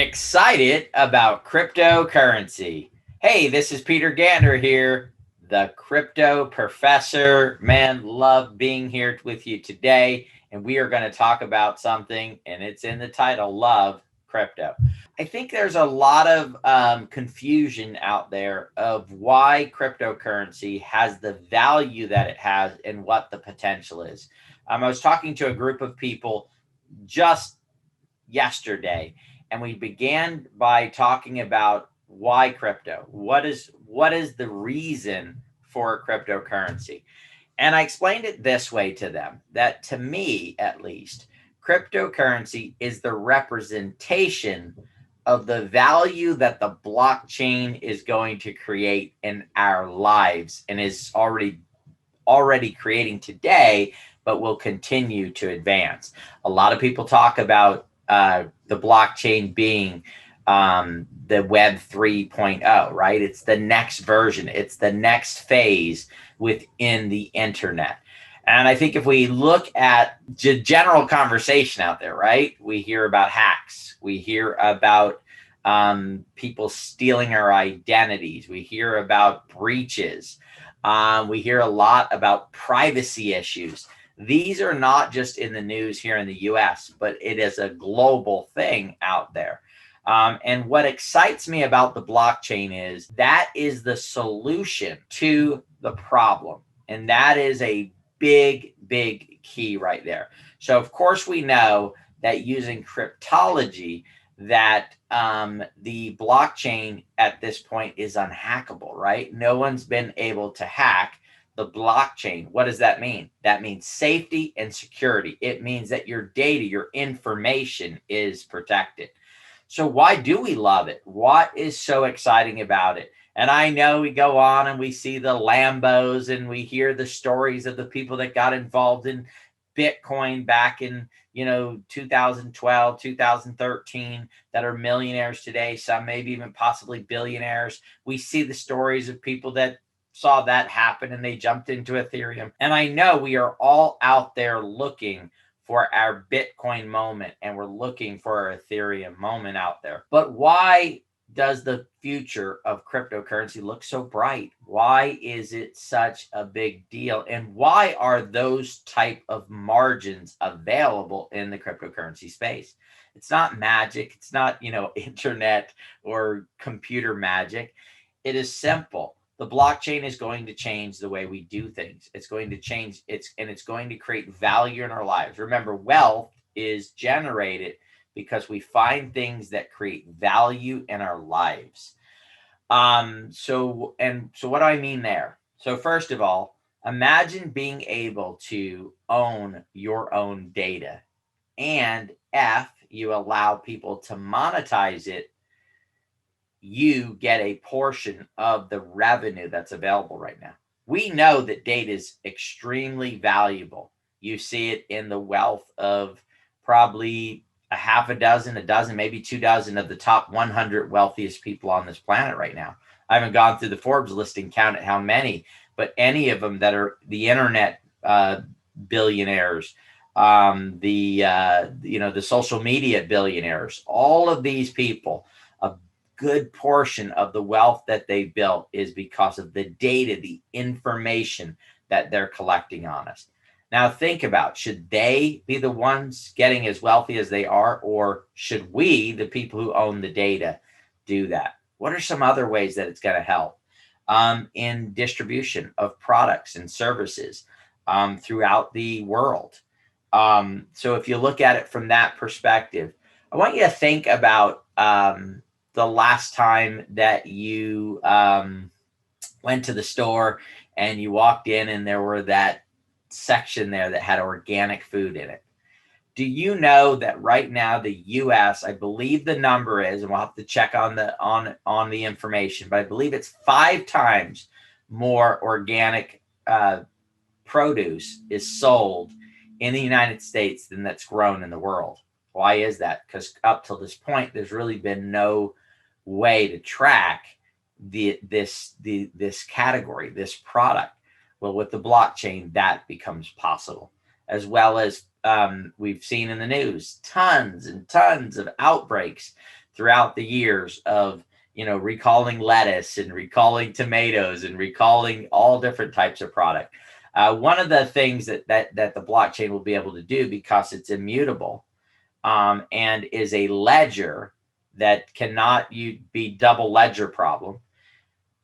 Excited about cryptocurrency. Hey, this is Peter Gander here, the crypto professor. Man, love being here with you today. And we are going to talk about something, and it's in the title, Love Crypto. I think there's a lot of confusion out there of why cryptocurrency has the value that it has and what the potential is. I was talking to a group of people just yesterday, and we began by talking about why crypto. What is the reason for cryptocurrency? And I explained it this way to them, that to me at least, cryptocurrency is the representation of the value that the blockchain is going to create in our lives and is already creating today, but will continue to advance. A lot of people talk about the blockchain being the Web 3.0, right? It's the next version. It's the next phase within the internet. And I think if we look at general conversation out there, right? We hear about hacks. We hear about people stealing our identities. We hear about breaches. We hear a lot about privacy issues. These are not just in the news here in the US, but it is a global thing out there. And what excites me about the blockchain is that is the solution to the problem. And that is a big, big key right there. So of course we know that using cryptology, that the blockchain at this point is unhackable, right? No one's been able to hack the blockchain. What does that mean? That means safety and security. It means that your data, your information is protected. So why do we love it? What is so exciting about it? And I know we go on and we see the Lambos and we hear the stories of the people that got involved in Bitcoin back in 2012, 2013, that are millionaires today, some maybe even possibly billionaires. We see the stories of people that saw that happen and they jumped into Ethereum. And I know we are all out there looking for our Bitcoin moment, and we're looking for our Ethereum moment out there. But why does the future of cryptocurrency look so bright? Why is it such a big deal? And why are those type of margins available in the cryptocurrency space? It's not magic. It's not, internet or computer magic. It is simple. The blockchain is going to change the way we do things. It's going to change it's going to create value in our lives. Remember, wealth is generated because we find things that create value in our lives. So what do I mean there? So first of all, imagine being able to own your own data, and if you allow people to monetize it, you get a portion of the revenue that's available right now. We know that data is extremely valuable. You see it in the wealth of probably a dozen, maybe 2 dozen of the top 100 wealthiest people on this planet right now. I haven't gone through the Forbes list and counted how many, but any of them that are the internet billionaires, the social media billionaires, all of these people, a good portion of the wealth that they built is because of the data, the information that they're collecting on us. Now think about, should they be the ones getting as wealthy as they are, or should we, the people who own the data, do that? What are some other ways that it's going to help in distribution of products and services throughout the world? So if you look at it from that perspective, I want you to think about the last time that you went to the store and you walked in and there were that section there that had organic food in it. Do you know that right now the US, I believe the number is, and we'll have to check on the information, but I believe it's 5 times more organic produce is sold in the United States than that's grown in the world. Why is that? Because up till this point, there's really been no way to track this category, this product. Well, with the blockchain, that becomes possible, as well as we've seen in the news, tons and tons of outbreaks throughout the years of, recalling lettuce and recalling tomatoes and recalling all different types of product. One of the things that the blockchain will be able to do, because it's immutable, and is a ledger that cannot be double ledger problem,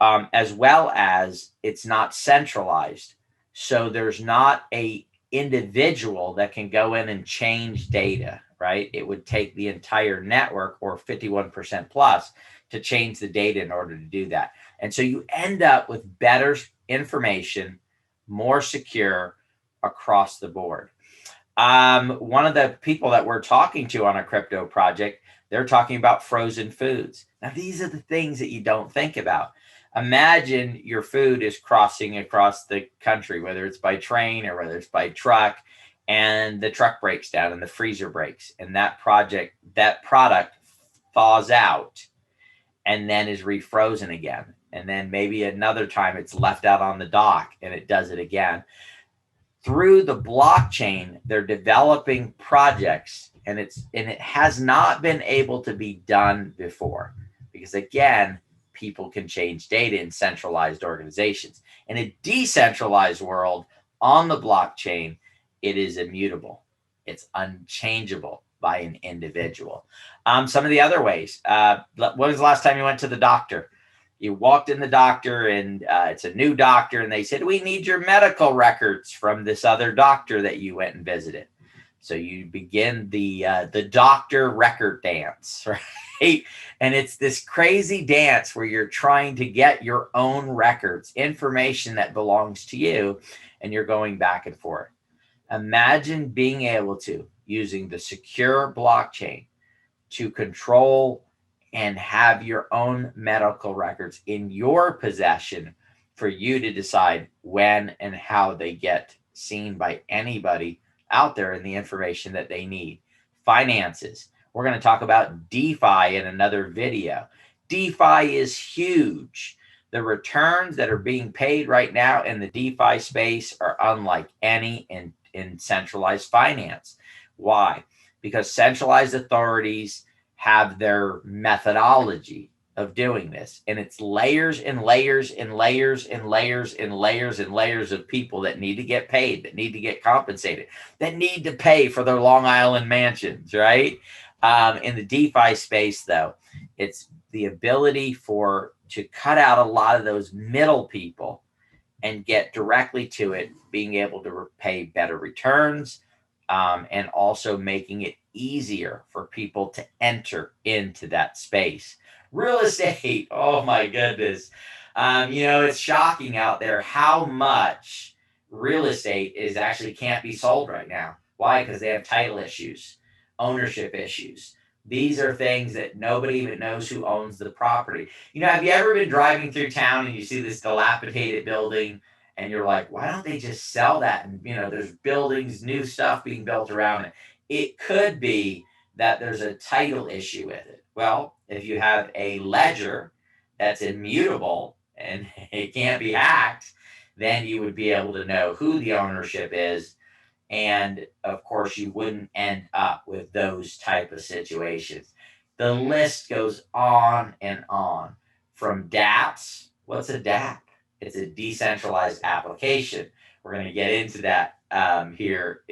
as well as it's not centralized. So there's not a individual that can go in and change data, right? It would take the entire network, or 51% plus, to change the data in order to do that. And so you end up with better information, more secure across the board. One of the people that we're talking to on a crypto project, they're talking about frozen foods. Now, these are the things that you don't think about. Imagine your food is crossing across the country, whether it's by train or whether it's by truck, and the truck breaks down and the freezer breaks, and that product thaws out and then is refrozen again. And then maybe another time it's left out on the dock and it does it again. Through the blockchain, they're developing projects, and it has not been able to be done before, because again, people can change data in centralized organizations. In a decentralized world on the blockchain, it is immutable. It's unchangeable by an individual. Some of the other ways, when was the last time you went to the doctor? You walked in the doctor, and it's a new doctor, and they said, we need your medical records from this other doctor that you went and visited. So you begin the doctor record dance, right? And it's this crazy dance where you're trying to get your own records, information that belongs to you, and you're going back and forth. Imagine being able to, using the secure blockchain, to control and have your own medical records in your possession for you to decide when and how they get seen by anybody out there, and the information that they need. Finances. We're going to talk about DeFi in another video. DeFi is huge. The returns that are being paid right now in the DeFi space are unlike any in centralized finance. Why? Because centralized authorities have their methodology of doing this, and it's layers and layers and layers and layers and layers and layers of people that need to get paid, that need to get compensated, that need to pay for their Long Island mansions, right? In the DeFi space, though, it's the ability to cut out a lot of those middle people and get directly to it, being able to pay better returns, and also making it easier for people to enter into that space. Real estate, oh my goodness. It's shocking out there how much real estate actually can't be sold right now. Why? Because they have title issues, ownership issues. These are things that nobody even knows who owns the property. Have you ever been driving through town and you see this dilapidated building, and you're like, why don't they just sell that? And, there's buildings, new stuff being built around it. It could be that there's a title issue with it. Well, if you have a ledger that's immutable and it can't be hacked, then you would be able to know who the ownership is. And of course, you wouldn't end up with those type of situations. The list goes on and on. From dApps. What's a dApp? It's a decentralized application. We're going to get into that here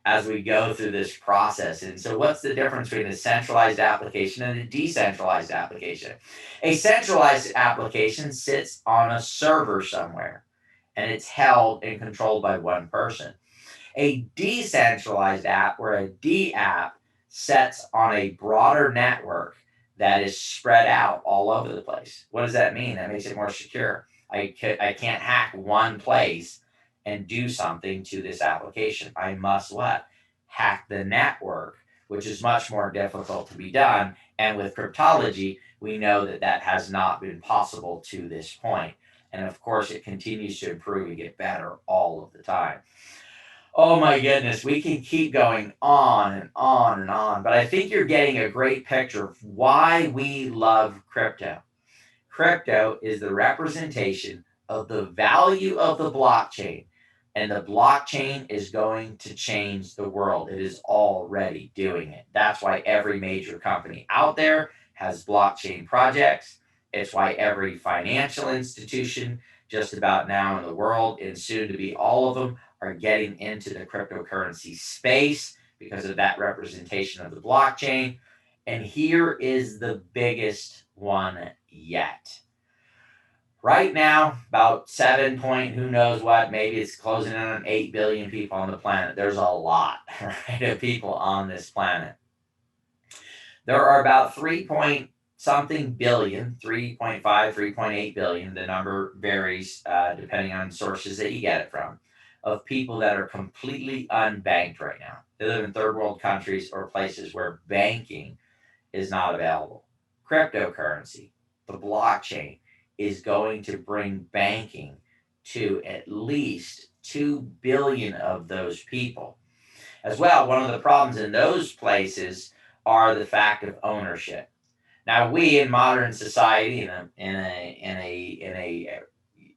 as we go through this process. And so what's the difference between a centralized application and a decentralized application? A centralized application sits on a server somewhere, and it's held and controlled by one person. A decentralized app, or a dApp, sets on a broader network that is spread out all over the place. What does that mean? That makes it more secure. I can't hack one place and do something to this application. I must what? Hack the network, which is much more difficult to be done. And with cryptology, we know that has not been possible to this point. And of course, it continues to improve and get better all of the time. Oh my goodness, we can keep going on and on and on, but I think you're getting a great picture of why we love crypto. Crypto is the representation of the value of the blockchain, And the blockchain is going to change the world. It is already doing it. That's why every major company out there has blockchain projects. It's why every financial institution just about now in the world, and soon to be all of them, are getting into the cryptocurrency space because of that representation of the blockchain. And here is the biggest one yet. Right now, about 7 point, who knows what, maybe it's closing in on 8 billion people on the planet. There's a lot, right, of people on this planet. There are about 3 point something billion, 3.5, 3.8 billion, the number varies depending on sources that you get it from, of people that are completely unbanked right now. They live in third world countries or places where banking is not available. Cryptocurrency, the blockchain, is going to bring banking to at least 2 billion of those people. As well, one of the problems in those places are the fact of ownership. Now, we in modern society, in a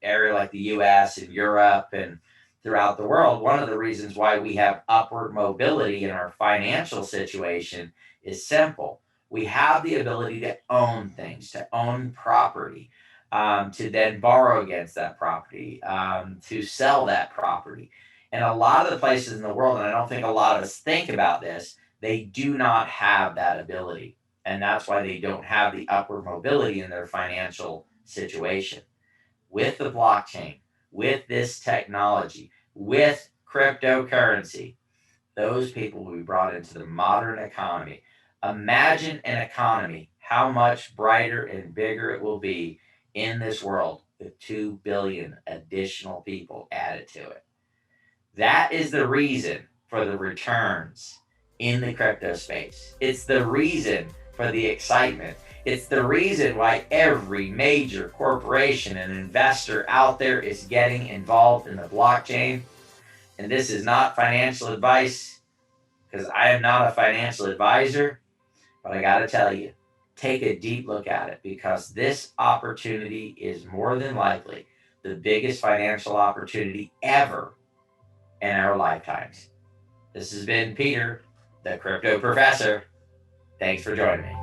area like the U.S. and Europe and throughout the world, one of the reasons why we have upward mobility in our financial situation is simple. We have the ability to own things, to own property, to then borrow against that property, to sell that property. And a lot of the places in the world, and I don't think a lot of us think about this, they do not have that ability. And that's why they don't have the upward mobility in their financial situation. With the blockchain, with this technology, with cryptocurrency, those people will be brought into the modern economy. Imagine an economy, how much brighter and bigger it will be in this world with 2 billion additional people added to it. That is the reason for the returns in the crypto space. It's the reason for the excitement. It's the reason why every major corporation and investor out there is getting involved in the blockchain. And this is not financial advice because I am not a financial advisor, but I got to tell you, take a deep look at it because this opportunity is more than likely the biggest financial opportunity ever in our lifetimes. This has been Peter, the Crypto Professor. Thanks for joining me.